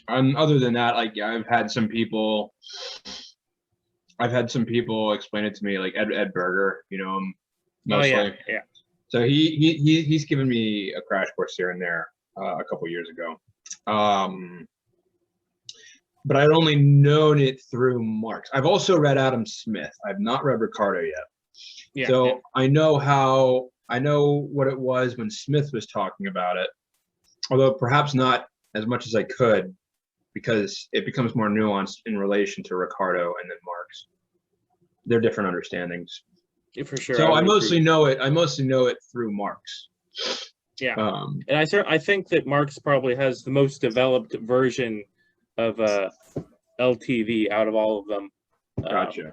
Other than that, like I've had some people explain it to me, like Ed Berger, Oh yeah, mostly. yeah. So he's given me a crash course here and there a couple years ago. But I'd only known it through Marx. I've also read Adam Smith. I've not read Ricardo yet. Yeah, So yeah. I know what it was when Smith was talking about it, although perhaps not as much as I could, because it becomes more nuanced in relation to Ricardo and then Marx. They're different understandings. Yeah, for sure. I So I would mostly agree. know it. I mostly know it through Marx. Yeah, Um, and I think that Marx probably has the most developed version of LTV out of all of them. Um, gotcha.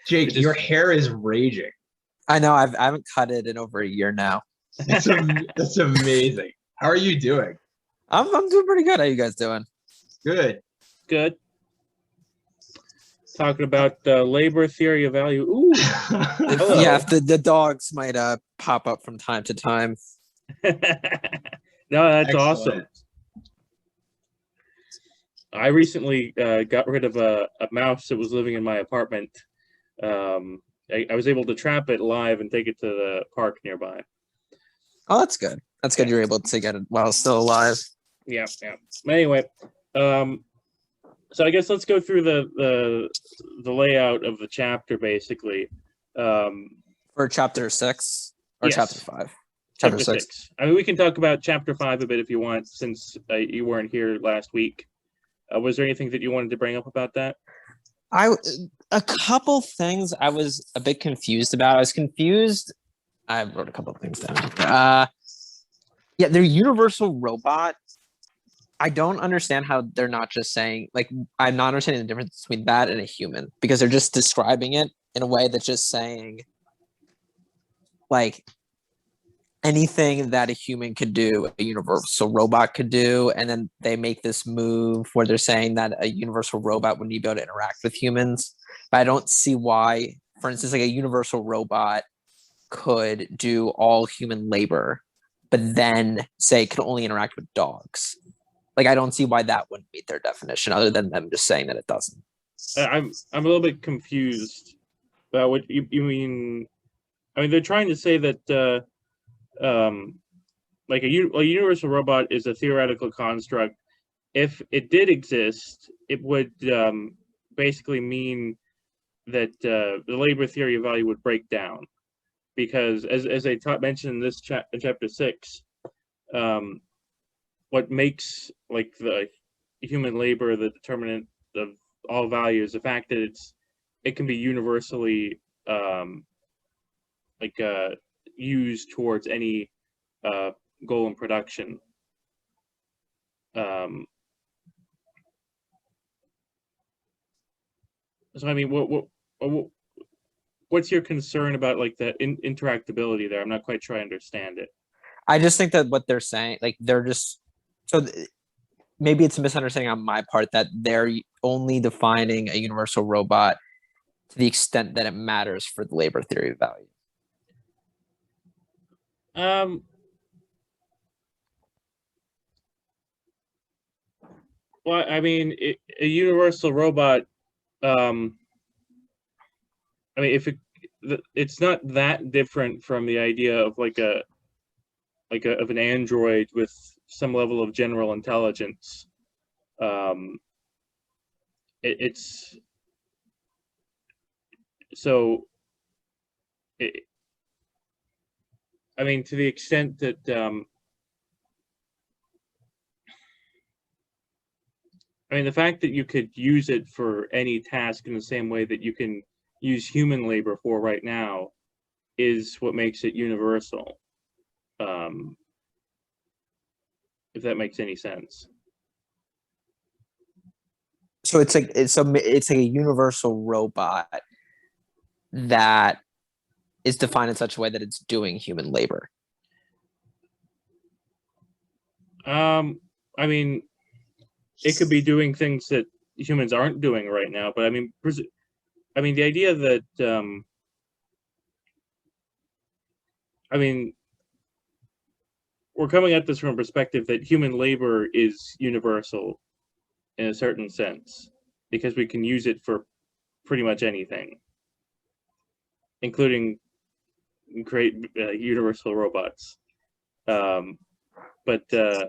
Jake, it your just hair is raging. I know. I haven't cut it in over a year now. That's amazing. How are you doing? I'm doing pretty good. How you guys doing? Good. good. Talking about labor theory of value. Ooh, hello. Yeah, if the dogs might pop up from time to time. No, that's awesome. Excellent. I recently got rid of a mouse that was living in my apartment. I was able to trap it live and take it to the park nearby. Oh, that's good. That's good. You're able to get it while it's still alive. Yeah, yeah. Anyway, so I guess let's go through the layout of the chapter basically. For chapter 6 or Yes. chapter 5? Chapter 6. I mean, we can talk about chapter 5 a bit if you want, since you weren't here last week. Was there anything that you wanted to bring up about that? A couple things I was a bit confused about. I was confused. I wrote a couple of things down. Yeah, they're universal robot. I don't understand how they're not just saying, like, I'm not understanding the difference between that and a human, because they're just describing it in a way that's just saying, like, anything that a human could do, a universal robot could do. And then they make this move where they're saying that a universal robot wouldn't be able to interact with humans. But I don't see why, for instance, like a universal robot could do all human labor, but then say could only interact with dogs. Like, I don't see why that wouldn't meet their definition, other than them just saying that it doesn't. I'm a little bit confused about what you mean. I mean, they're trying to say that like a universal robot is a theoretical construct. If it did exist, it would basically mean that the labor theory of value would break down, because as I mentioned in this in chapter 6, what makes like the human labor the determinant of all value is the fact that it can be universally like used towards any goal in production. So I mean, what's your concern about like the interactability there? I'm not quite sure I understand it. I just think that what they're saying, like, they're just maybe it's a misunderstanding on my part that they're only defining a universal robot to the extent that it matters for the labor theory of value. Well, I mean, a universal robot. I mean, if it's not that different from the idea of like of an android with some level of general intelligence. It's so. I mean, to the extent that I mean, the fact that you could use it for any task in the same way that you can use human labor for right now is what makes it universal. If that makes any sense. So it's like it's like a universal robot that is defined in such a way that it's doing human labor. I mean, it could be doing things that humans aren't doing right now, but I mean, the idea that I mean, we're coming at this from a perspective that human labor is universal in a certain sense, because we can use it for pretty much anything, including create universal robots. But I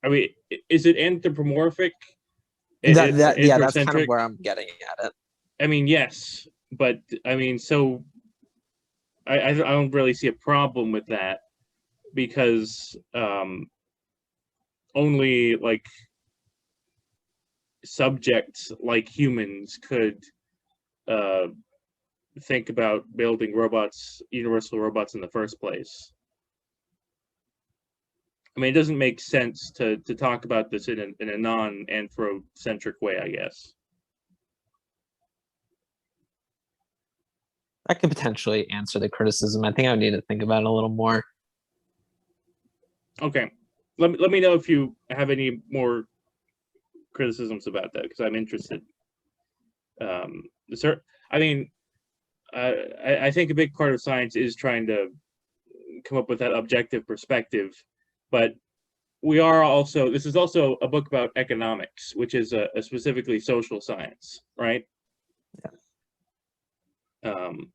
mean, is it anthropomorphic? That's kind of Anthrocentric? where I'm getting at it. I mean, yes, but I mean, so I don't really see a problem with that, because only like subjects like humans could think about building robots, universal robots, in the first place. I mean, it doesn't make sense to talk about this in a non-anthrocentric way, I guess. That could potentially answer the criticism. I think I would need to think about it a little more. Okay, let me know if you have any more criticisms about that, because I'm interested. I mean, I think a big part of science is trying to come up with that objective perspective, but we are also, this is also a book about economics, which is a specifically social science, right? And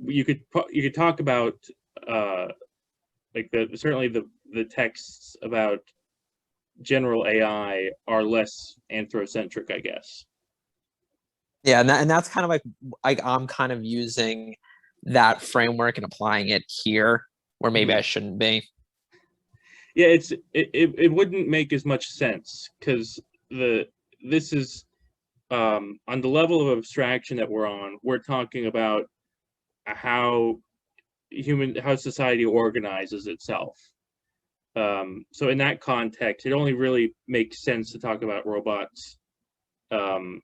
you could talk about like certainly the texts about general AI are less anthrocentric, I guess. Yeah, and that's kind of like I'm kind of using that framework and applying it here, where maybe I shouldn't be. Yeah, it wouldn't make as much sense, because this is on the level of abstraction that we're on. We're talking about how society organizes itself. So in that context, it only really makes sense to talk about robots in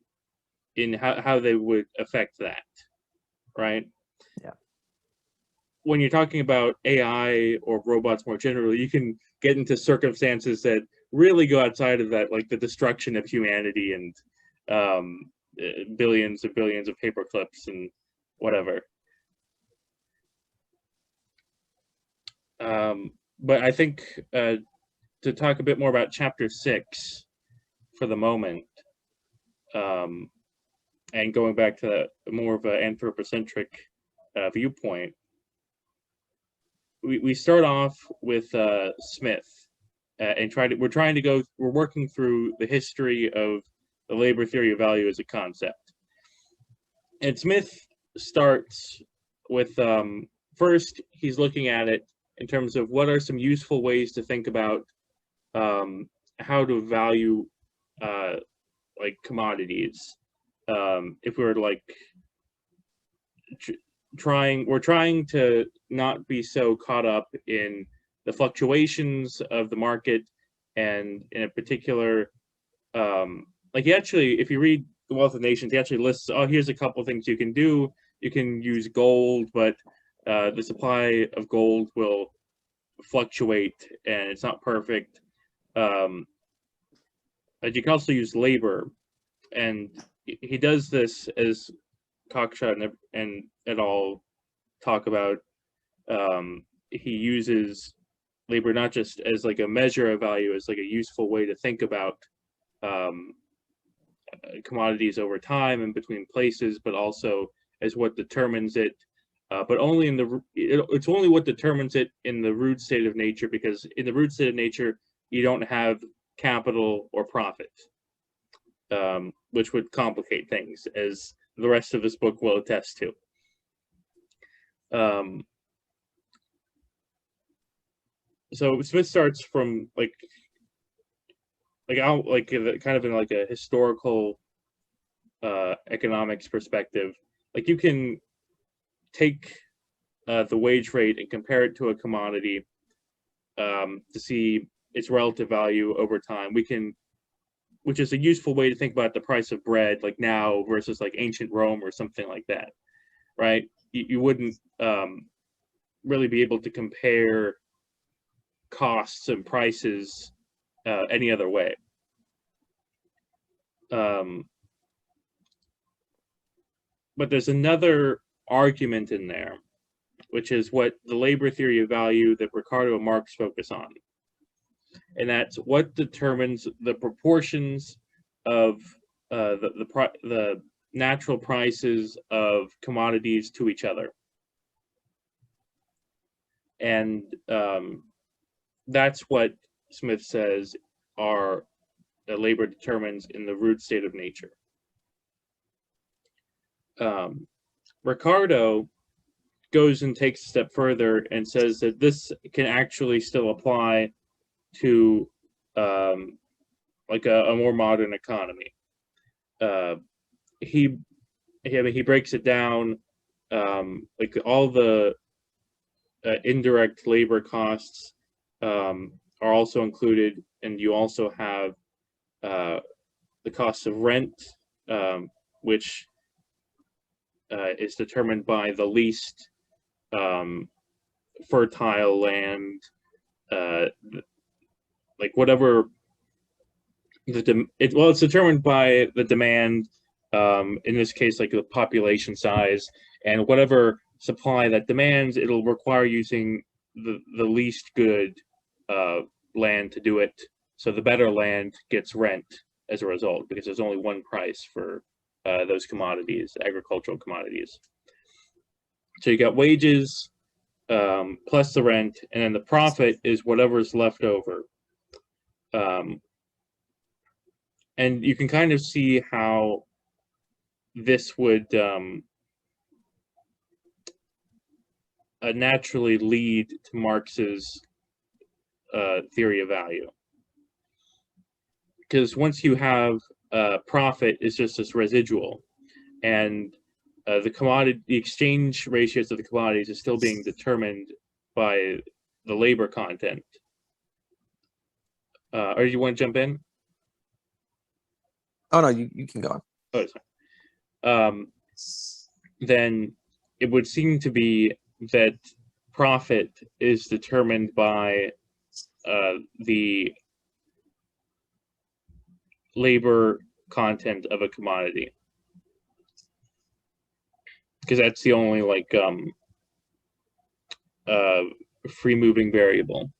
how they would affect that, right? Yeah. When you're talking about AI or robots more generally, you can get into circumstances that really go outside of that, like the destruction of humanity and billions and billions of paper clips and whatever. But I think to talk a bit more about chapter 6 for the moment, and going back to more of an anthropocentric viewpoint, we start off with Smith, and we're working through the history of the labor theory of value as a concept. And Smith starts with first, he's looking at it in terms of what are some useful ways to think about how to value like commodities. If we were like we're trying to not be so caught up in the fluctuations of the market, and in a particular, like he actually, if you read The Wealth of Nations, he actually lists, oh, here's a couple things you can do. You can use gold, but the supply of gold will fluctuate and it's not perfect. But you can also use labor, and he does this as Cockshot and et al. Talk about. He uses labor not just as like a measure of value, as like a useful way to think about commodities over time and between places, but also as what determines it. But only it's only what determines it in the root state of nature, because in the root state of nature you don't have capital or profit, which would complicate things, as the rest of this book will attest to. So Smith starts from kind of in like a historical economics perspective. Like you can take the wage rate and compare it to a commodity to see its relative value over time. Which is a useful way to think about the price of bread, like now versus like ancient Rome or something like that, right? You wouldn't really be able to compare costs and prices any other way. But there's another argument in there which is what the labor theory of value that Ricardo and Marx focus on. And that's what determines the proportions of the natural prices of commodities to each other. And that's what Smith says labor determines in the root state of nature. Ricardo goes and takes a step further and says that this can actually still apply to like a more modern economy. He breaks it down, like all the indirect labor costs are also included, and you also have the cost of rent, which is determined by the least fertile land, like whatever it's determined by the demand, in this case like the population size, and whatever supply that demands, it'll require using the least good land to do it. So the better land gets rent as a result, because there's only one price for those commodities, agricultural commodities. So you got wages plus the rent, and then the profit is whatever's left over. And you can kind of see how this would naturally lead to Marx's theory of value. Because once you have profit, is just this residual, and the exchange ratios of the commodities is still being determined by the labor content. Or do you want to jump in? Oh no, you can go on. Oh, sorry. Then it would seem to be that profit is determined by the labor content of a commodity, because that's the only like free moving variable.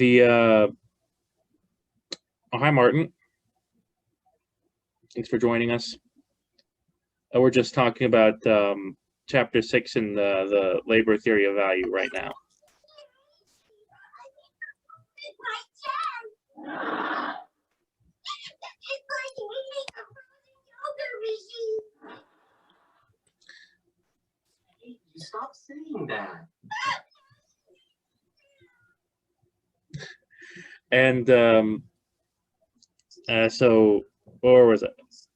Oh, hi Martin, thanks for joining us. We're just talking about chapter 6 in the labor theory of value right now. Stop saying that. And so, or was it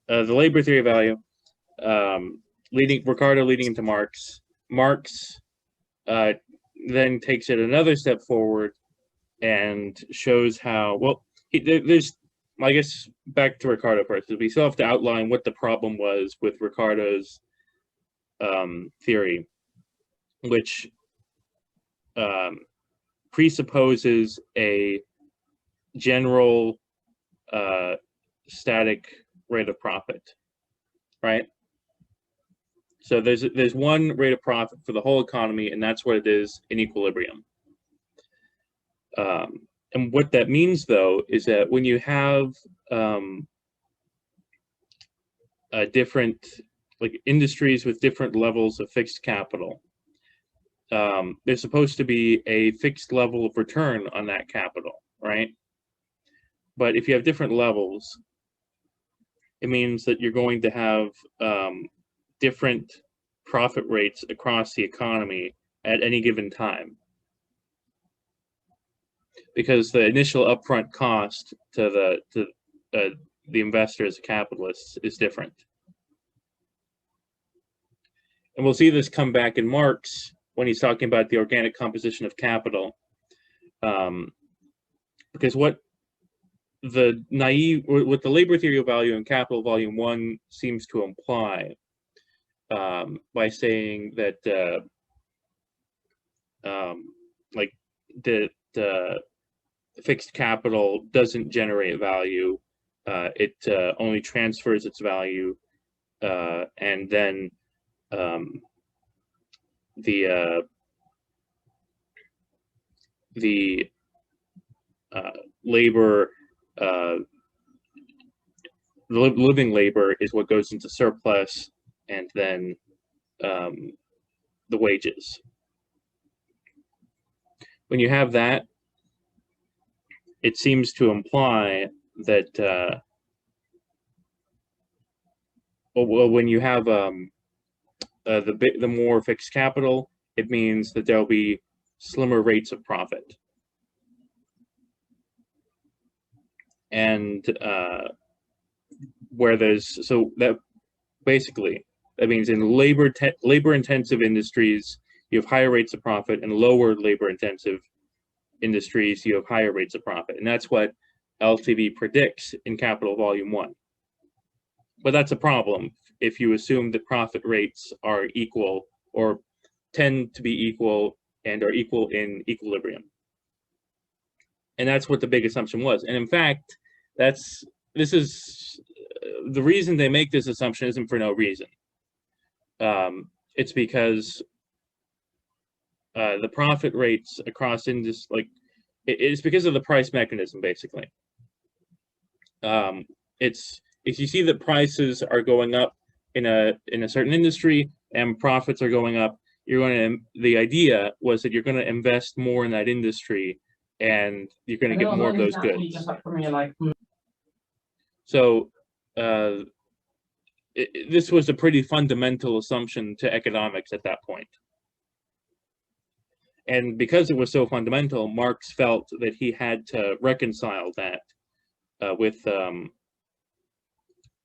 the labor theory of value? Ricardo leading into Marx. Marx then takes it another step forward and shows how, well, there's, I guess, back to Ricardo first. We still have to outline what the problem was with Ricardo's theory, which presupposes a general static rate of profit, right? So there's one rate of profit for the whole economy, and that's what it is in equilibrium. And what that means, though, is that when you have different like industries with different levels of fixed capital, there's supposed to be a fixed level of return on that capital, right? But if you have different levels, it means that you're going to have different profit rates across the economy at any given time, because the initial upfront cost to the investors, capitalists, is different. And we'll see this come back in Marx when he's talking about the organic composition of capital, because what the labor theory of value in Capital Volume 1 seems to imply, by saying that like the fixed capital doesn't generate value, it only transfers its value, and then the labor, living labor is what goes into surplus, and then the wages. When you have that, it seems to imply that when you have the more fixed capital, it means that there'll be slimmer rates of profit. And where there's, so that basically, that means in labor-intensive industries, you have higher rates of profit, and lower labor-intensive industries, you have higher rates of profit. And that's what LTV predicts in Capital Volume 1. But that's a problem if you assume that profit rates are equal, or tend to be equal, and are equal in equilibrium. And that's what the big assumption was. And in fact, this is the reason they make this assumption isn't for no reason. It's because the profit rates across industry, like, it's because of the price mechanism, basically. It's if you see that prices are going up in a certain industry and profits are going up, you're going to. The idea was that you're going to invest more in that industry, and you're going to get more of those goods. So this was a pretty fundamental assumption to economics at that point. And because it was so fundamental, Marx felt that he had to reconcile that with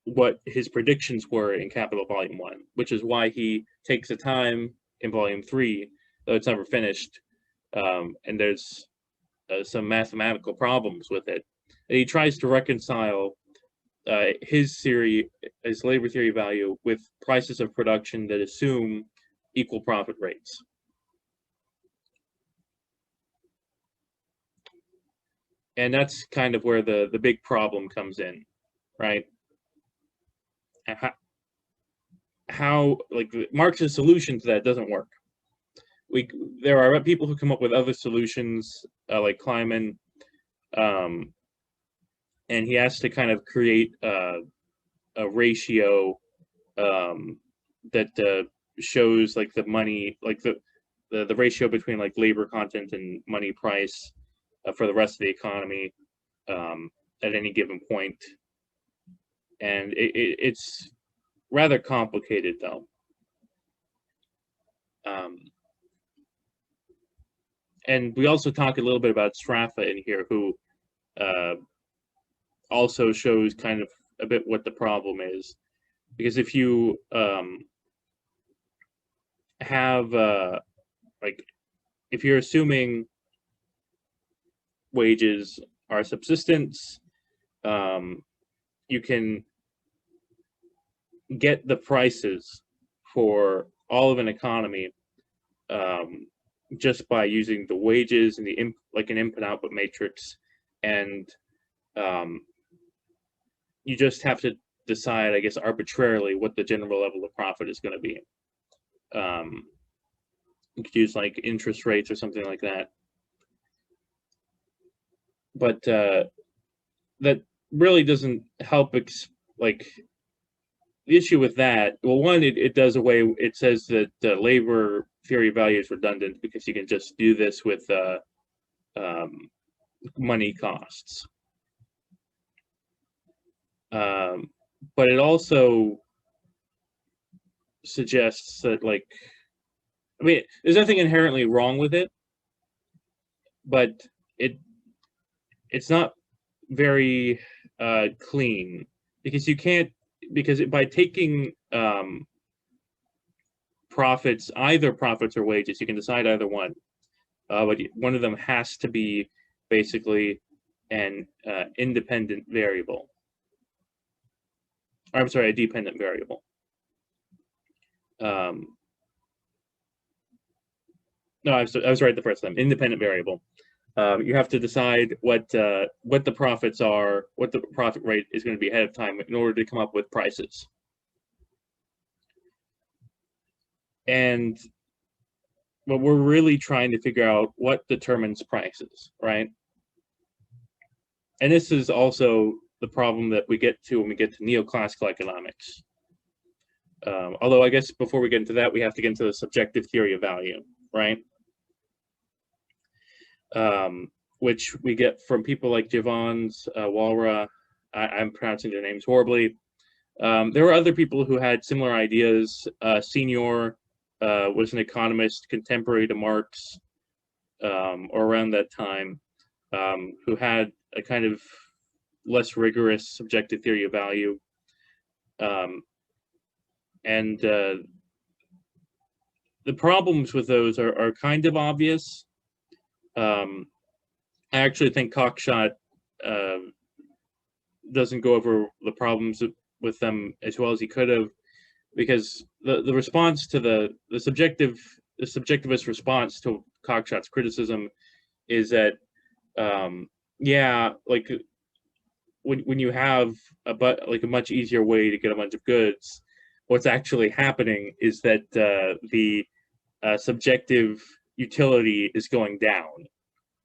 what his predictions were in Capital Volume 1, which is why he takes the time in Volume 3, though it's never finished, and there's some mathematical problems with it. And he tries to reconcile his theory, his labor theory value, with prices of production that assume equal profit rates. And that's kind of where the big problem comes in, right? How like Marx's solution to that doesn't work. There are people who come up with other solutions, like Kleiman, and he has to kind of create a ratio that shows like the money, like the ratio between like labor content and money price for the rest of the economy at any given point. And it's rather complicated, though. And we also talk a little bit about Straffa in here, who also shows kind of a bit what the problem is. Because if you have, like, if you're assuming wages are subsistence, you can get the prices for all of an economy just by using the wages and like an input-output matrix, and you just have to decide, I guess, arbitrarily what the general level of profit is going to be. You could use like interest rates or something like that, but that really doesn't help. Like, the issue with that, well, one, it does away. It says that labor theory value is redundant because you can just do this with money costs. But it also suggests that, like, I mean, there's nothing inherently wrong with it, but it's not very clean, because you can't, because by taking profits, either profits or wages, you can decide either one, but one of them has to be basically an independent variable. Or, I'm sorry, a dependent variable. No, I was right the first time. Independent variable. You have to decide what the profits are, what the profit rate is going to be ahead of time in order to come up with prices. and but we're really trying to figure out what determines prices, right? And this is also the problem that we get to when we get to neoclassical economics. Although I guess before we get into that, we have to get into the subjective theory of value, right? Which we get from people like Jevons, Walra. I'm pronouncing their names horribly. There were other people who had similar ideas. Senior was an economist contemporary to Marx, or around that time, who had a kind of less rigorous subjective theory of value. And the problems with those are kind of obvious. I actually think Cockshott doesn't go over the problems with them as well as he could have, because the response to the subjectivist response to Cockshott's criticism is that yeah, like when you have a much easier way to get a bunch of goods, what's actually happening is that the subjective utility is going down,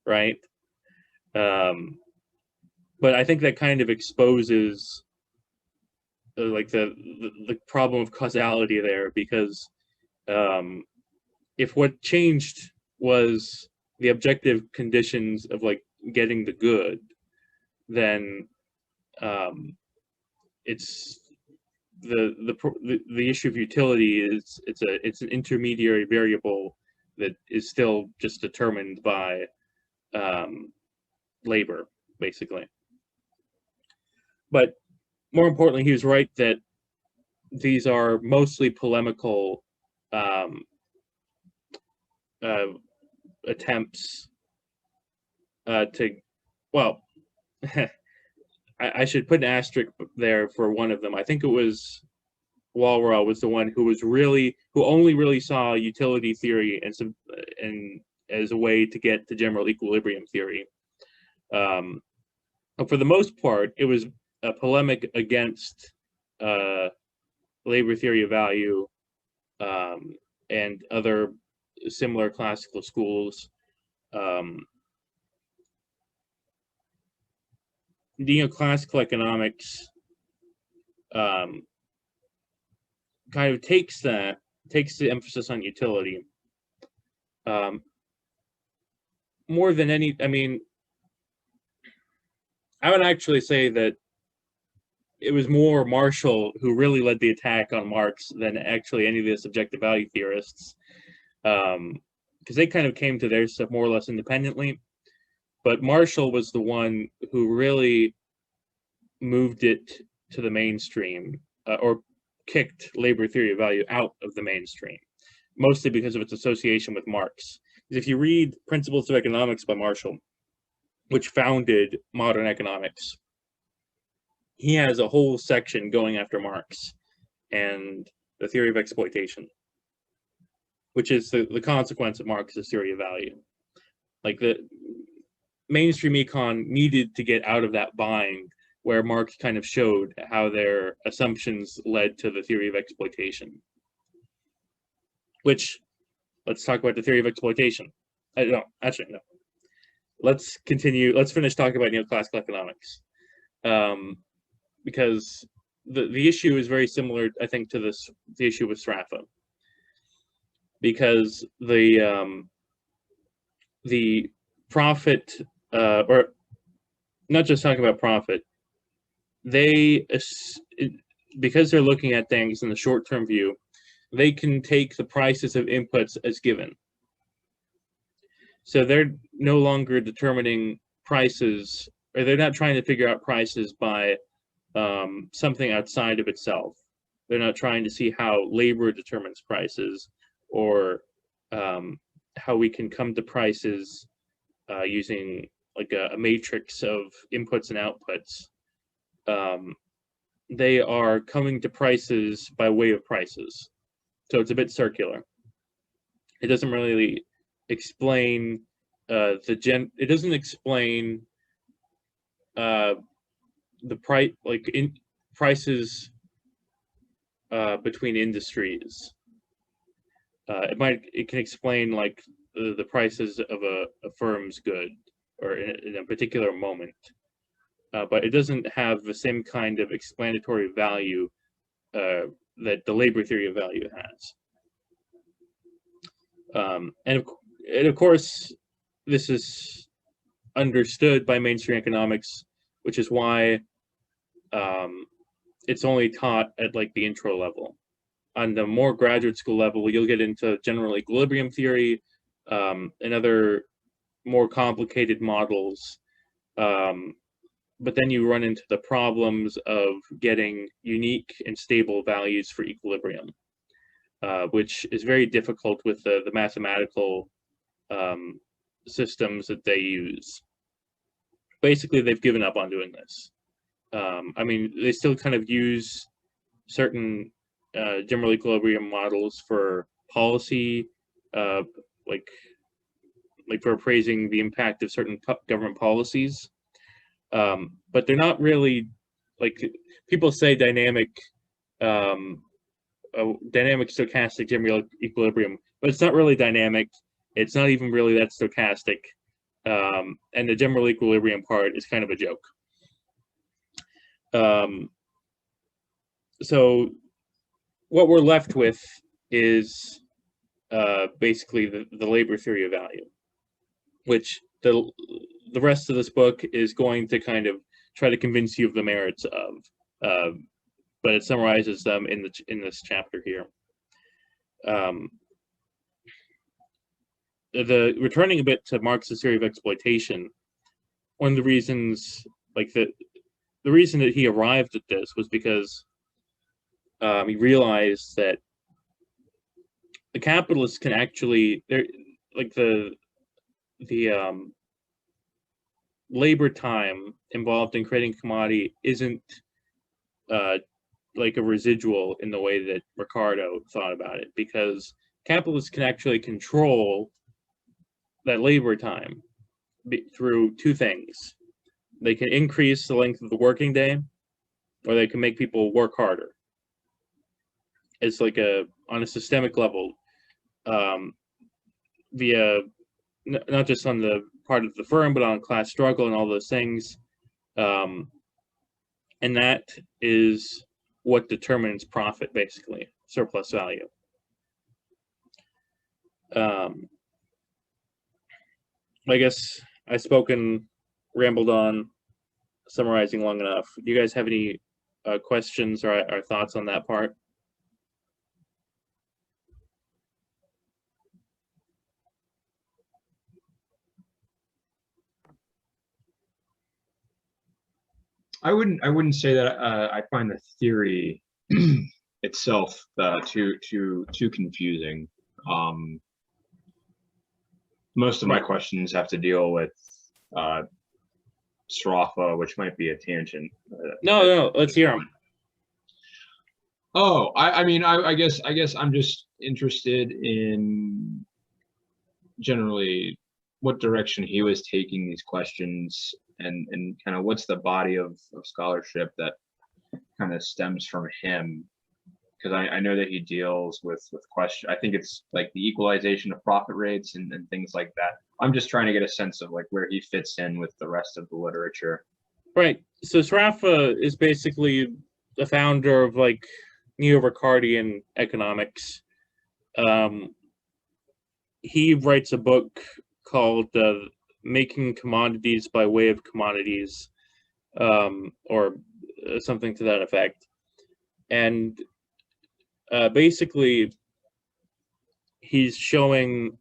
right? But I think that kind of exposes like the problem of causality there, because if what changed was the objective conditions of like getting the good, then it's the issue of utility is it's an intermediary variable that is still just determined by labor, basically. But more importantly, he was right that these are mostly polemical attempts to, well, I should put an asterisk there for one of them. I think it was Walra was the one who only really saw utility theory and as a way to get to general equilibrium theory. But for the most part, it was a polemic against labor theory of value and other similar classical schools. Neoclassical economics kind of takes the emphasis on utility more than any. I mean, I would actually say that it was more Marshall who really led the attack on Marx than actually any of the subjective value theorists, because they kind of came to their stuff more or less independently. But Marshall was the one who really moved it to the mainstream, or kicked labor theory of value out of the mainstream, mostly because of its association with Marx. Because if you read Principles of Economics by Marshall, which founded modern economics, he has a whole section going after Marx and the theory of exploitation, which is the consequence of Marx's theory of value. Like the mainstream econ needed to get out of that bind where Marx kind of showed how their assumptions led to the theory of exploitation. Which, let's talk about the theory of exploitation. No. Let's continue. Let's finish talking about neoclassical economics. Because the issue is very similar, I think, to the issue with Sraffa. Because the profit, or not just talking about profit, because they're looking at things in the short-term view, they can take the prices of inputs as given. So they're no longer determining prices, or they're not trying to figure out prices by something outside of itself. They're not trying to see how labor determines prices, or how we can come to prices using like a matrix of inputs and outputs. They are coming to prices by way of prices. So it's a bit circular. It doesn't really explain it doesn't explain the price, like prices between industries. it can explain like the prices of a firm's good or in a particular moment, but it doesn't have the same kind of explanatory value that the labor theory of value has. And of course, this is understood by mainstream economics, which is why it's only taught at like the intro level. On the more graduate school level, you'll get into general equilibrium theory and other more complicated models. But then you run into the problems of getting unique and stable values for equilibrium, which is very difficult with the mathematical systems that they use. Basically, they've given up on doing this. I mean, they still kind of use certain general equilibrium models for policy, like for appraising the impact of certain government policies. But they're not really, like, people say dynamic stochastic general equilibrium, but it's not really dynamic. It's not even really that stochastic. And the general equilibrium part is kind of a joke. So what we're left with is basically the labor theory of value, which the rest of this book is going to kind of try to convince you of the merits of, but it summarizes them in this chapter here. Returning a bit to Marx's theory of exploitation, one of the reasons, like the reason that he arrived at this was because he realized that the capitalists can actually, like the labor time involved in creating commodity isn't like a residual in the way that Ricardo thought about it, because capitalists can actually control that labor time through two things. They can increase the length of the working day, or they can make people work harder. It's like on a systemic level, via not just on the part of the firm, but on class struggle and all those things. And that is what determines profit, basically, surplus value. I guess I've rambled on, summarizing long enough. Do you guys have any questions or thoughts on that part? I wouldn't say that I find the theory itself too confusing. Most of my questions have to deal with Sraffa, which might be a tangent. No, let's hear them. Oh, I mean, I guess I'm just interested in generally what direction he was taking these questions, and kind of what's the body of scholarship that kind of stems from him, because I know that he deals with question. I think it's like the equalization of profit rates and things like that. I'm just trying to get a sense of like where he fits in with the rest of the literature. Right. So Sraffa is basically the founder of like neo-Ricardian economics. He writes a book called Making Commodities by Way of Commodities, or something to that effect. And basically, he's showing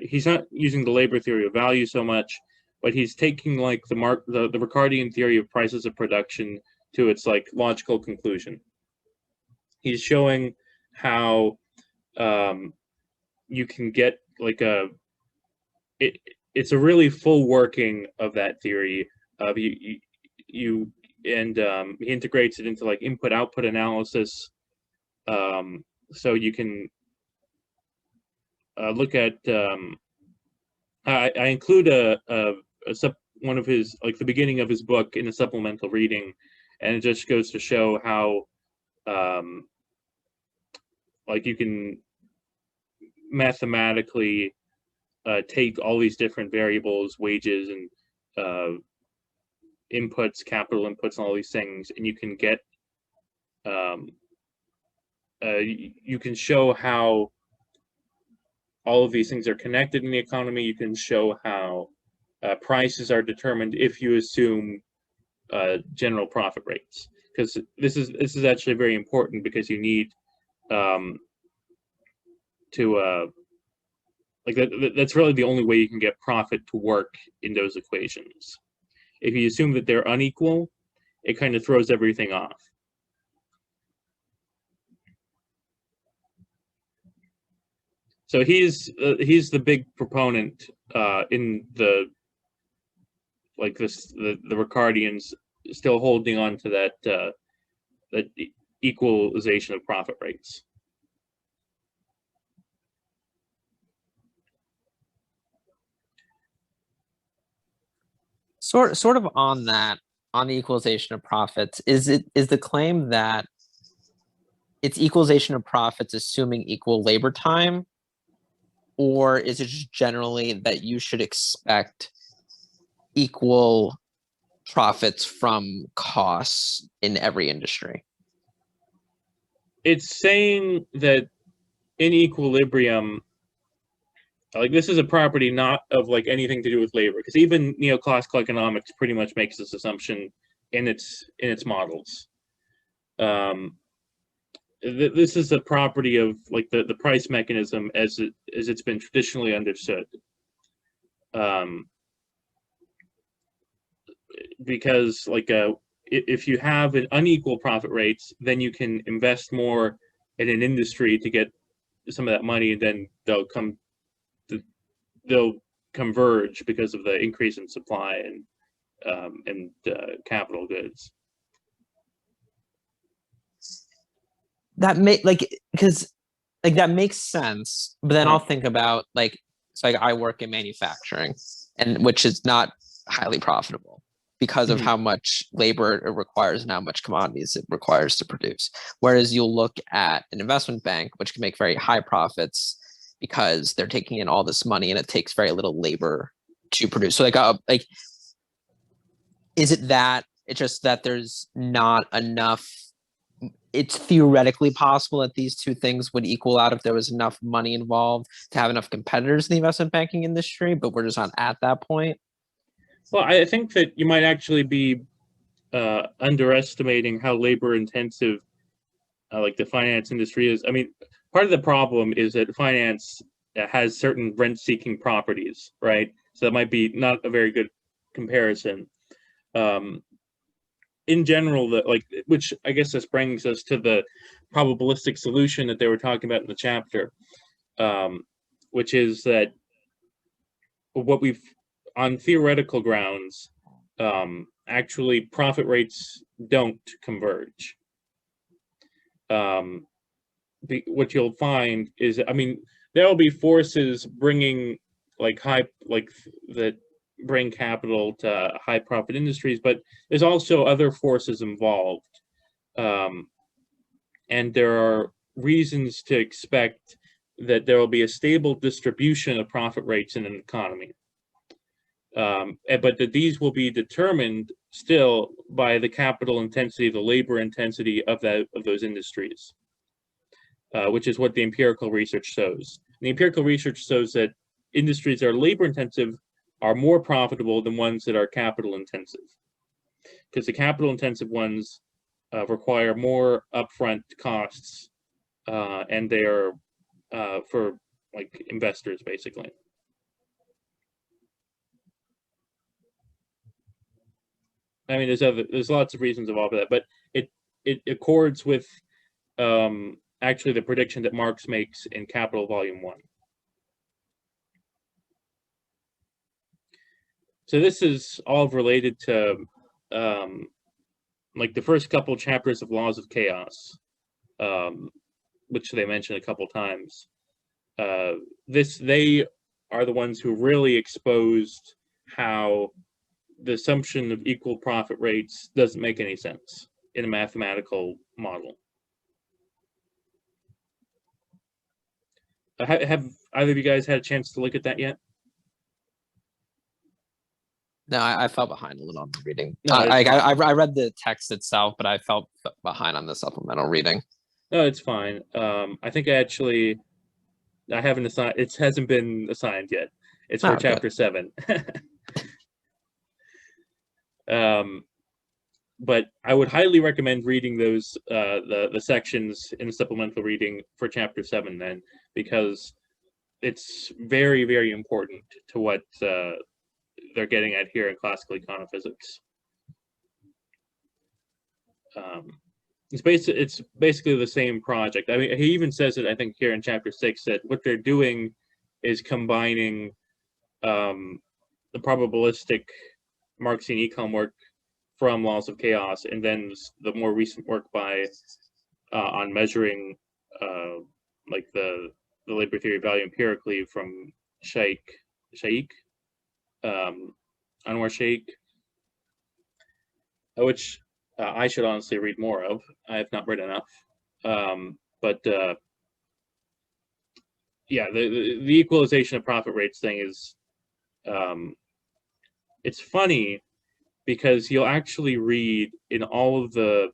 he's not using the labor theory of value so much, but he's taking like the Ricardian theory of prices of production to its like logical conclusion. He's showing how you can get like it's a really full working of that theory of he integrates it into like input-output analysis, so you can look at. I include one of his, like the beginning of his book in a supplemental reading, and it just goes to show how like you can mathematically take all these different variables, wages and inputs, capital inputs, and all these things, and you can get you can show how all of these things are connected in the economy. You can show how prices are determined if you assume general profit rates, because this is actually very important, because you need to like that's really the only way you can get profit to work in those equations. If you assume that they're unequal, it kind of throws everything off. So he's the big proponent in the Ricardians, still holding on to that equalization of profit rates. Sort of on that, on the equalization of profits, is the claim that it's equalization of profits assuming equal labor time, or is it just generally that you should expect equal profits from costs in every industry? It's saying that in equilibrium, like, this is a property not of like anything to do with labor, because even neoclassical economics pretty much makes this assumption in its models. This is a property of like the price mechanism as it's been traditionally understood. Because like if you have an unequal profit rates, then you can invest more in an industry to get some of that money, and then they'll converge because of the increase in supply and capital goods. That that makes sense, but then I'll think about I work in manufacturing, and which is not highly profitable because of how much labor it requires and how much commodities it requires to produce. Whereas you'll look at an investment bank, which can make very high profits because they're taking in all this money and it takes very little labor to produce. So is it that it's just that there's not enough? It's theoretically possible that these two things would equal out if there was enough money involved to have enough competitors in the investment banking industry, but we're just not at that point. Well, I think that you might actually be underestimating how labor intensive like the finance industry is. I mean, part of the problem is that finance has certain rent-seeking properties, right? So that might be not a very good comparison. In general, which I guess this brings us to the probabilistic solution that they were talking about in the chapter, which is that what we've, on theoretical grounds, actually profit rates don't converge. What you'll find is, I mean, there will be forces bringing that bring capital to high profit industries, but there's also other forces involved. And there are reasons to expect that there will be a stable distribution of profit rates in an economy. But that these will be determined still by the capital intensity, the labor intensity of those industries, which is what the empirical research shows. And the empirical research shows that industries that are labor intensive are more profitable than ones that are capital intensive, because the capital intensive ones require more upfront costs, and they are for like investors basically. I mean, there's lots of reasons involved with that, but it accords with actually the prediction that Marx makes in Capital Volume 1. So this is all related to like the first couple chapters of Laws of Chaos, which they mention a couple times. They are the ones who really exposed how the assumption of equal profit rates doesn't make any sense in a mathematical model. Have either of you guys had a chance to look at that yet? No, I fell behind a little on the reading. No, I read the text itself, but I felt behind on the supplemental reading. No, it's fine. I think I haven't assigned. It hasn't been assigned yet. It's for Oh, okay. chapter 7. But I would highly recommend reading those the sections in the supplemental reading for chapter 7 then, because it's very, very important to what they're getting at here in classical econophysics. It's basically the same project. I mean, he even says it, I think, here in chapter 6, that what they're doing is combining the probabilistic Marxian econ work from Laws of Chaos, and then the more recent work by on measuring like the labor theory of value empirically from Anwar Shaikh, which I should honestly read more of. I have not read enough. But yeah, the equalization of profit rates thing is, it's funny because you'll actually read in all of the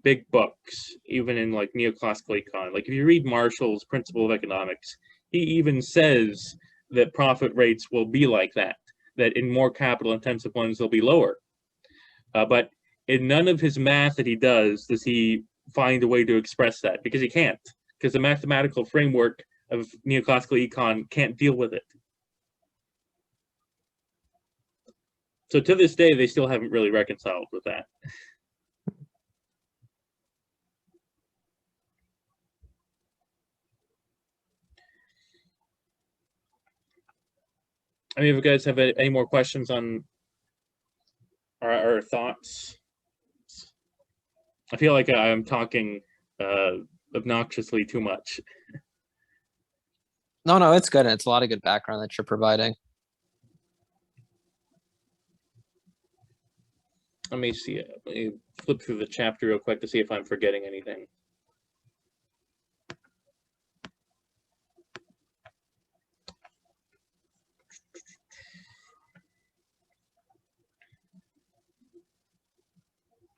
big books, even in like neoclassical econ, like if you read Marshall's Principle of Economics, he even says that profit rates will be like that in more capital intensive ones they'll be lower. But in none of his math that he does he find a way to express that, because he can't, because the mathematical framework of neoclassical econ can't deal with it. So to this day, they still haven't really reconciled with that. I mean, if you guys have any more questions on our thoughts, I feel like I'm talking obnoxiously too much. No, it's good. It's a lot of good background that you're providing. Let me see. Let me flip through the chapter real quick to see if I'm forgetting anything.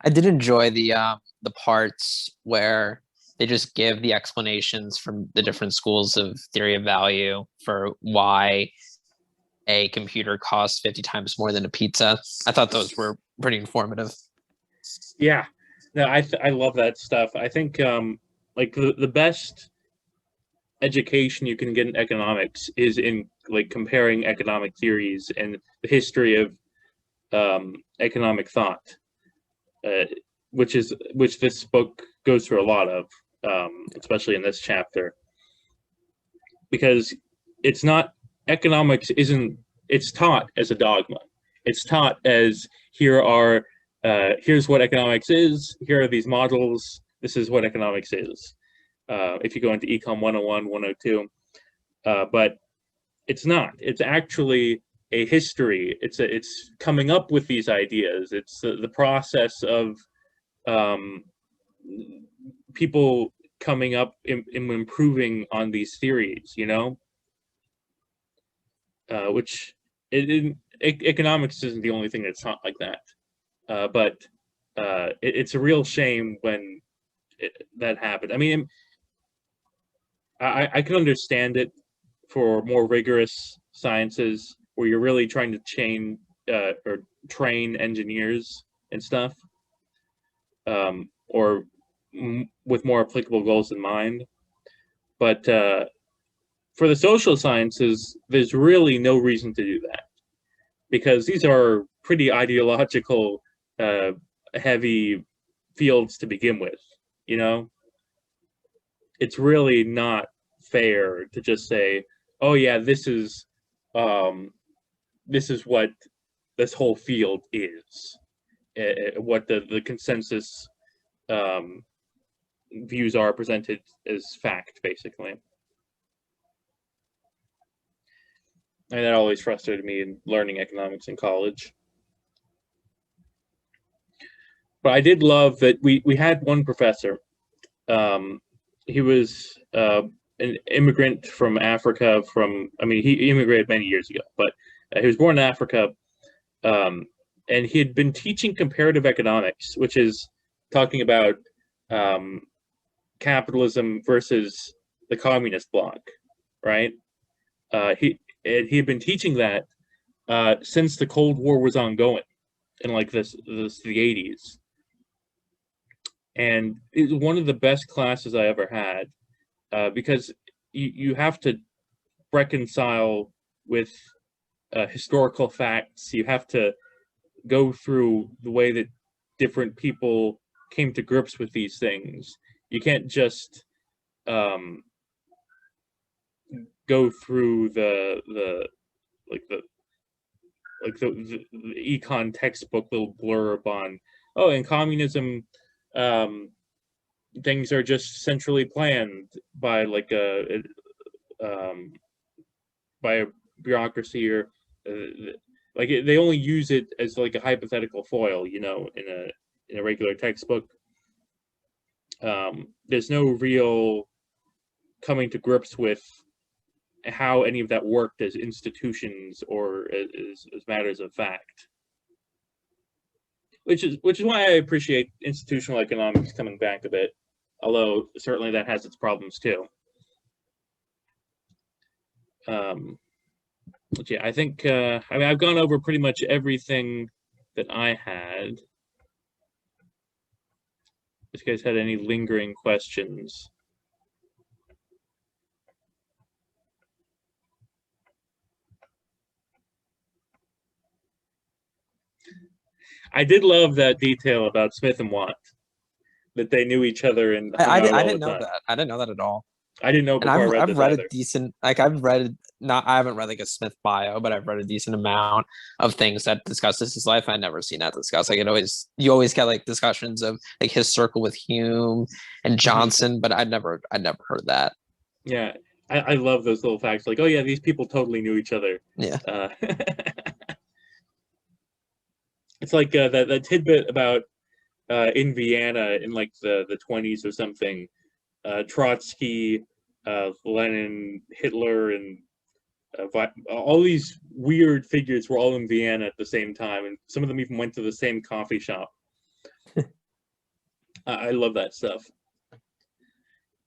I did enjoy the parts where they just give the explanations from the different schools of theory of value for why a computer costs 50 times more than a pizza. I thought those were pretty informative. Yeah, no, I love that stuff. I think like the best education you can get in economics is in like comparing economic theories and the history of economic thought, which this book goes through a lot of, especially in this chapter, because it's not economics isn't it's taught as a dogma. It's taught as here's what economics is. Here are these models. This is what economics is. If you go into Econ 101, 102, but it's not. It's actually a history. It's coming up with these ideas. It's the process of people coming up in improving on these theories. Which economics isn't the only thing that's taught like that. But it's a real shame when that happened. I mean, I can understand it for more rigorous sciences where you're really trying to or train engineers and stuff, or with more applicable goals in mind. But for the social sciences, there's really no reason to do that, because these are pretty ideological, heavy fields to begin with. It's really not fair to just say, oh yeah, this is what this whole field is, what the consensus views are presented as fact, basically. And that always frustrated me in learning economics in college. But I did love that we had one professor. He was an immigrant from Africa. I mean, he immigrated many years ago, but he was born in Africa, and he had been teaching comparative economics, which is talking about capitalism versus the communist bloc, right? He had been teaching that since the Cold War was ongoing in like the 80s, and it was one of the best classes I ever had because you have to reconcile with historical facts. You have to go through the way that different people came to grips with these things. You can't just go through the econ textbook little blurb on, oh, in communism things are just centrally planned by like by a bureaucracy, or like they only use it as like a hypothetical foil, you know, in a regular textbook. There's no real coming to grips with how any of that worked as institutions or as matters of fact. Which is why I appreciate institutional economics coming back a bit, although certainly that has its problems too. But yeah, I think I mean, I've gone over pretty much everything that I had. If you guys had any lingering questions. I did love that detail about Smith and Watt, that they knew each other and I didn't know that. I didn't know that at all. I didn't know And before I read I've this read either. a decent, like I haven't read like a Smith bio, but I've read a decent amount of things that discuss his life. I've never seen that discussed. Like you always get like discussions of like his circle with Hume and Johnson, but I'd never heard that. Yeah, I love those little facts. Like, oh yeah, these people totally knew each other. Yeah. It's like that tidbit about in Vienna in like the 20s or something. Trotsky, Lenin, Hitler, and all these weird figures were all in Vienna at the same time, and some of them even went to the same coffee shop. I love that stuff.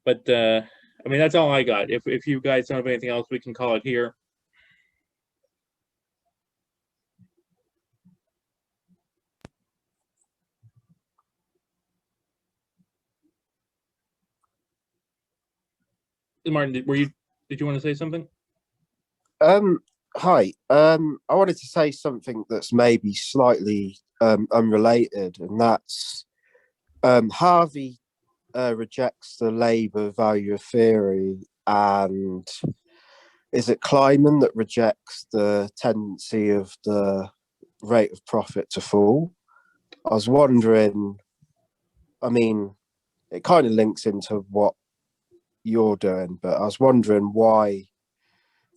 But I mean, that's all I got. If you guys don't have anything else, we can call it here. Martin, did you want to say something? Hi. I wanted to say something that's maybe slightly unrelated, and that's Harvey rejects the Labour value theory, and is it Kleiman that rejects the tendency of the rate of profit to fall? I was wondering, I mean, it kind of links into what you're doing, but I was wondering why.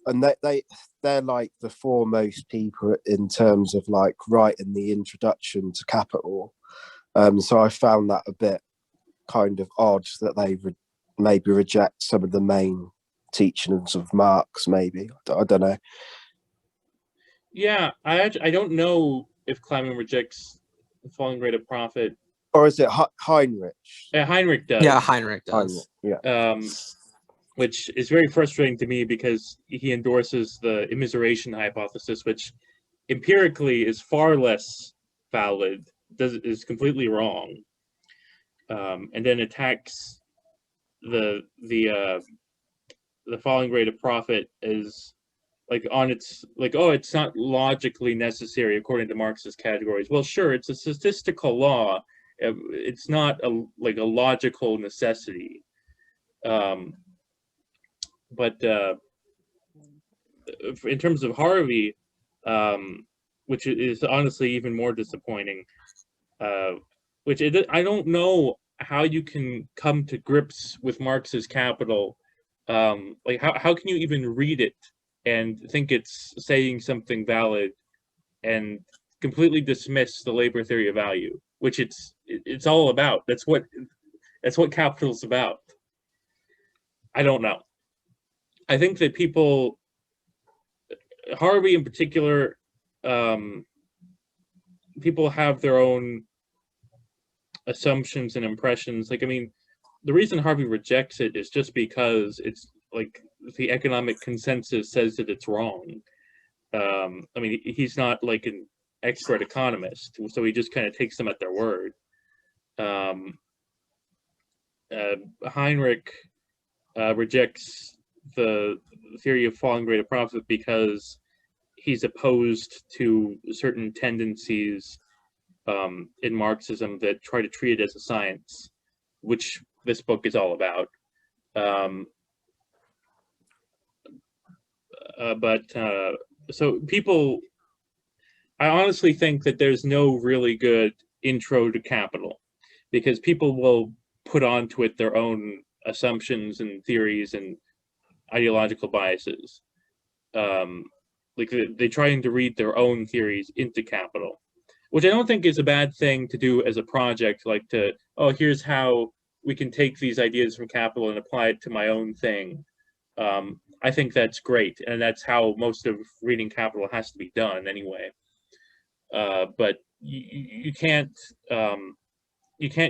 And they're like the foremost people in terms of like writing the introduction to Capital. So I found that a bit kind of odd that they would maybe reject some of the main teachings of Marx. Maybe I don't know. Yeah, I don't know if Kleiman rejects the falling rate of profit, or is it Heinrich? Heinrich does. Yeah, Heinrich does. Heinrich, yeah. Which is very frustrating to me because he endorses the immiseration hypothesis, which empirically is far less valid, is completely wrong, and then attacks the falling rate of profit as like on its like, oh, it's not logically necessary according to Marx's categories. Well, sure, it's a statistical law. It's not a logical necessity. But in terms of Harvey, which is honestly even more disappointing, I don't know how you can come to grips with Marx's Capital. Like how can you even read it and think it's saying something valid and completely dismiss the labor theory of value, which it's all about. That's what Capital's about. I don't know. I think that people, Harvey in particular, people have their own assumptions and impressions. Like, I mean, the reason Harvey rejects it is just because it's like the economic consensus says that it's wrong. I mean, he's not like an expert economist, so he just kind of takes them at their word. Heinrich rejects the theory of falling rate of profit because he's opposed to certain tendencies in Marxism that try to treat it as a science, which this book is all about. So people, I honestly think that there's no really good intro to capital, because people will put onto it their own assumptions and theories and ideological biases. Like they're trying to read their own theories into capital, which I don't think is a bad thing to do as a project, like to, oh, here's how we can take these ideas from capital and apply it to my own thing. I think that's great, and that's how most of reading capital has to be done anyway. But you can't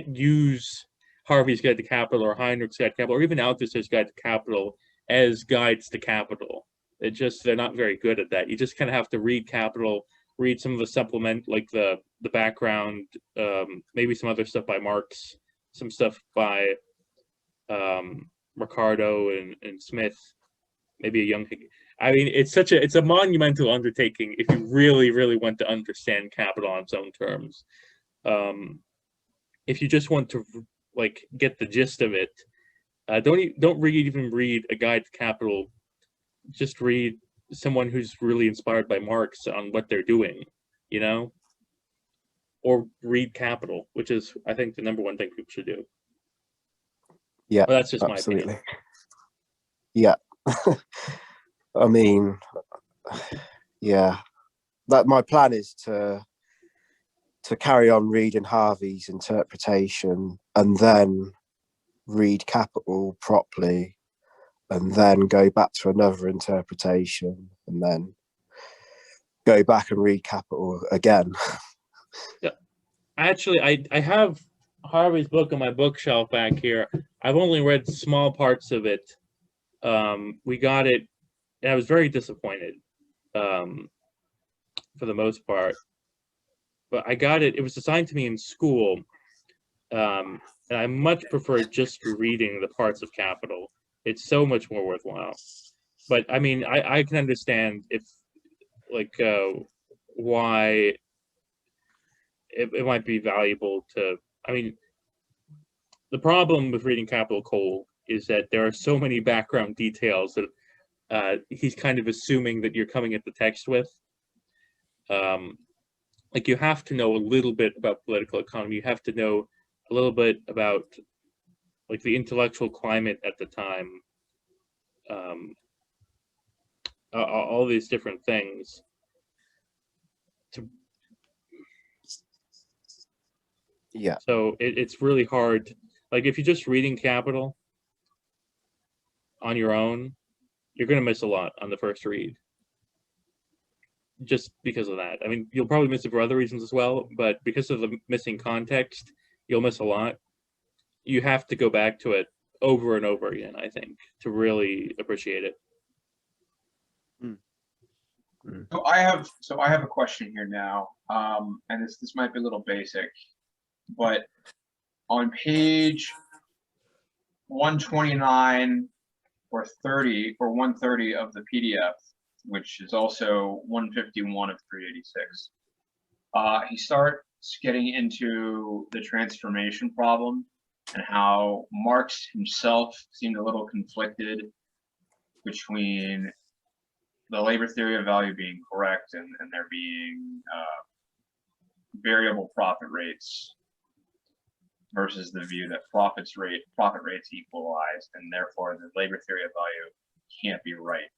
use Harvey's Guide to Capital or Heinrich's Guide to Capital or even Althusser's Guide to Capital as guides to capital. They're not very good at that. You just kind of have to read capital, read some of the supplement, like the background, maybe some other stuff by Marx, some stuff by Ricardo and Smith, maybe a young. I mean, it's a monumental undertaking if you really, really want to understand capital on its own terms. If you just want to like get the gist of it, don't even read a guide to capital. Just read someone who's really inspired by Marx on what they're doing, you know, or read Capital, which is, I think, the number one thing people should do. Yeah, well, that's just absolutely. my opinion. Yeah. I mean, yeah, that my plan is to carry on reading Harvey's interpretation and then read Capital properly, and then go back to another interpretation, and then go back and read Capital again. Yeah, actually, I have Harvey's book on my bookshelf back here. I've only read small parts of it. We got it, and I was very disappointed for the most part. But I got it. It was assigned to me in school, and I much prefer just reading the parts of Capital. It's so much more worthwhile. But I mean, I can understand if, like, why it might be valuable to. I mean, the problem with reading Capital cold is that there are so many background details that he's kind of assuming that you're coming at the text with. Like, you have to know a little bit about political economy. You have to know a little bit about, like, the intellectual climate at the time. All these different things. Yeah. So it's really hard. Like, if you're just reading Capital on your own, you're going to miss a lot on the first read. Just because of that. I mean, you'll probably miss it for other reasons as well, but because of the missing context, you'll miss a lot. You have to go back to it over and over again, I think, to really appreciate it. So I have a question here now, and this might be a little basic, but on page 129 or 30 or 130 of the PDF, which is also 151 of 386, he starts getting into the transformation problem and how Marx himself seemed a little conflicted between the labor theory of value being correct and there being variable profit rates versus the view that profit rates equalized, and therefore the labor theory of value can't be right.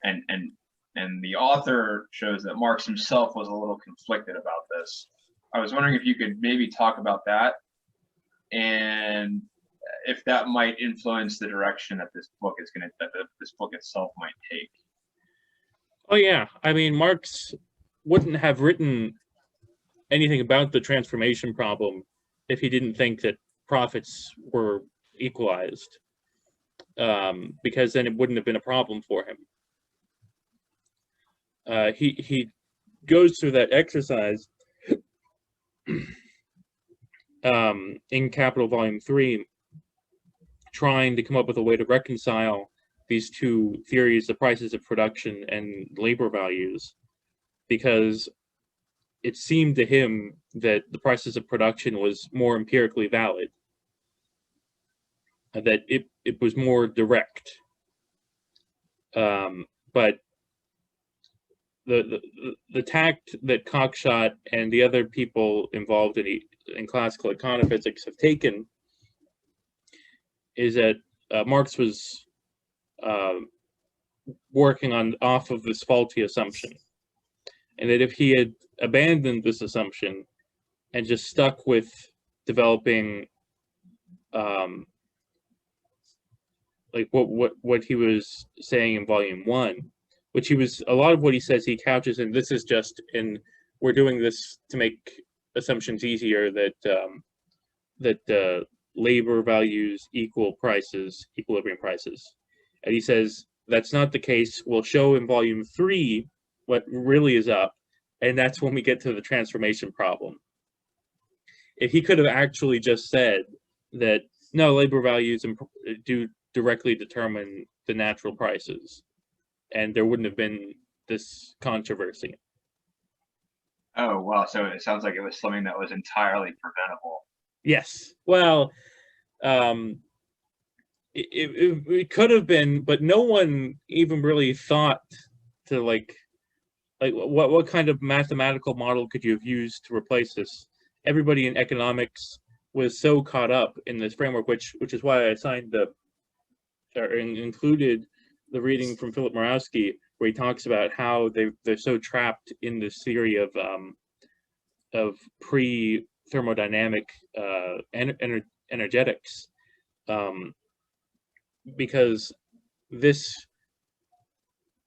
And the author shows that Marx himself was a little conflicted about this. I was wondering if you could maybe talk about that and if that might influence the direction that this book is going to, that this book itself might take. Oh yeah, I mean, Marx wouldn't have written anything about the transformation problem if he didn't think that profits were equalized, because then it wouldn't have been a problem for him. He goes through that exercise in Capital Volume 3, trying to come up with a way to reconcile these two theories, the prices of production and labor values, because it seemed to him that the prices of production was more empirically valid, that it was more direct. But the tact that Cockshott and the other people involved in classical econophysics have taken is that Marx was working off of this faulty assumption, and that if he had abandoned this assumption and just stuck with developing like what he was saying in Volume 1, which a lot of what he says he couches in, this is just in, we're doing this to make assumptions easier, that labor values equal prices, equilibrium prices. And he says that's not the case. We'll show in Volume 3 what really is up, and that's when we get to the transformation problem. If he could have actually just said that, no, labor values do directly determine the natural prices, and there wouldn't have been this controversy. Oh, wow. So it sounds like it was something that was entirely preventable. Yes. Well, it could have been, but no one even really thought to like what kind of mathematical model could you have used to replace this? Everybody in economics was so caught up in this framework, which is why I assigned included the reading from Philip Murawski, where he talks about how they're so trapped in this theory of pre-thermodynamic energetics, because this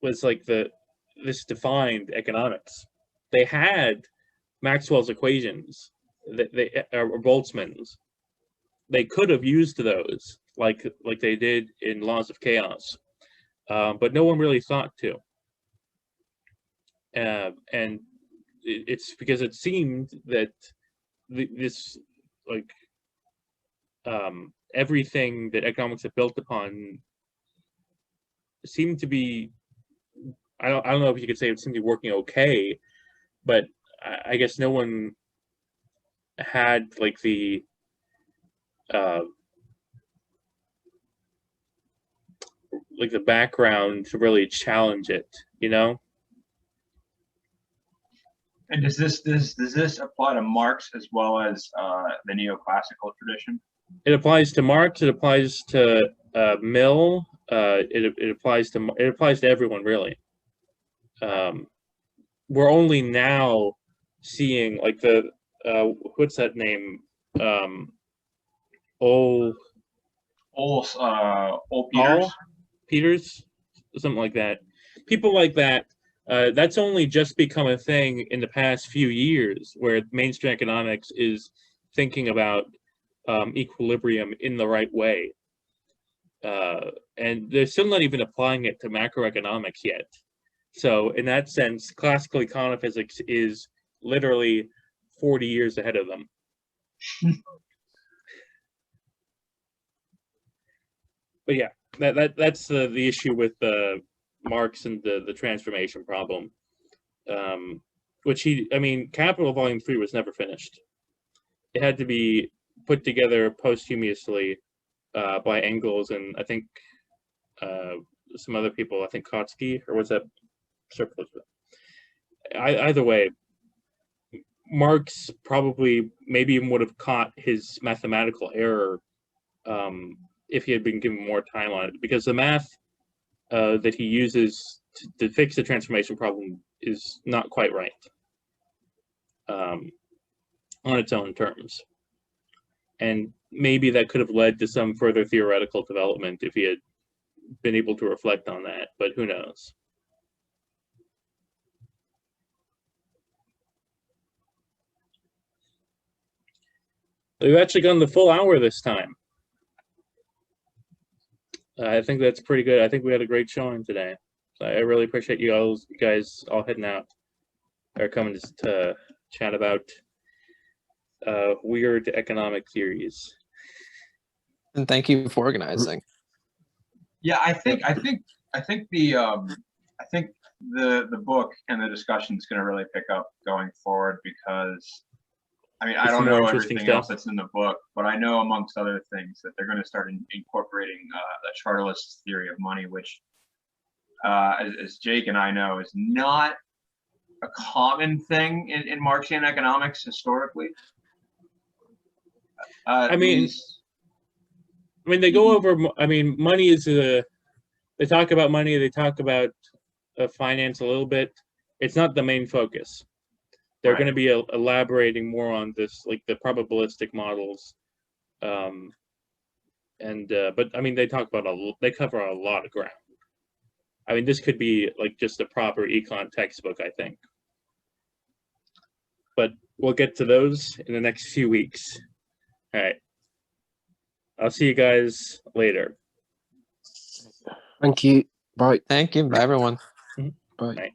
was like this defined economics. They had Maxwell's equations, or Boltzmann's. They could have used those like they did in Laws of Chaos, but no one really thought to. And it's because it seemed that this everything that economics have built upon seemed to be, I don't know if you could say it seemed to be working okay, but I guess no one had like the background to really challenge it, you know? And does this apply to Marx as well as the neoclassical tradition? It applies to Marx. It applies to Mill. It applies to everyone, really. We're only now seeing like the what's that name? Old Peters. Peters, something like that. People like that. That's only just become a thing in the past few years, where mainstream economics is thinking about equilibrium in the right way. And they're still not even applying it to macroeconomics yet. So in that sense, classical econophysics is literally 40 years ahead of them. But yeah, that's the issue with Marx and the transformation problem, which Capital Volume 3 was never finished. It had to be put together posthumously by Engels and I think some other people. I think Kautsky, or was that surplus? Either way, Marx probably maybe even would have caught his mathematical error if he had been given more time on it, because the math that he uses to fix the transformation problem is not quite right on its own terms. And maybe that could have led to some further theoretical development if he had been able to reflect on that, but who knows? We've actually gone the full hour this time. I think that's pretty good. I think we had a great showing today. So I really appreciate you guys all heading out or coming to chat about weird economic theories. And thank you for organizing. Yeah, I think the book and the discussion is going to really pick up going forward, because I mean, I It's don't more know interesting everything else stuff. that's in the book, but I know amongst other things that they're going to start incorporating a chartalist theory of money, which, as Jake and I know, is not a common thing in Marxian economics historically. I mean, they go over. I mean, money is they talk about money. They talk about finance a little bit. It's not the main focus. They're going to be elaborating more on this, like the probabilistic models, but I mean, they talk about they cover a lot of ground. I mean, this could be like just a proper econ textbook, I think. But we'll get to those in the next few weeks. All right. I'll see you guys later. Thank you. Bye. Thank you. Bye, everyone. Bye. Right.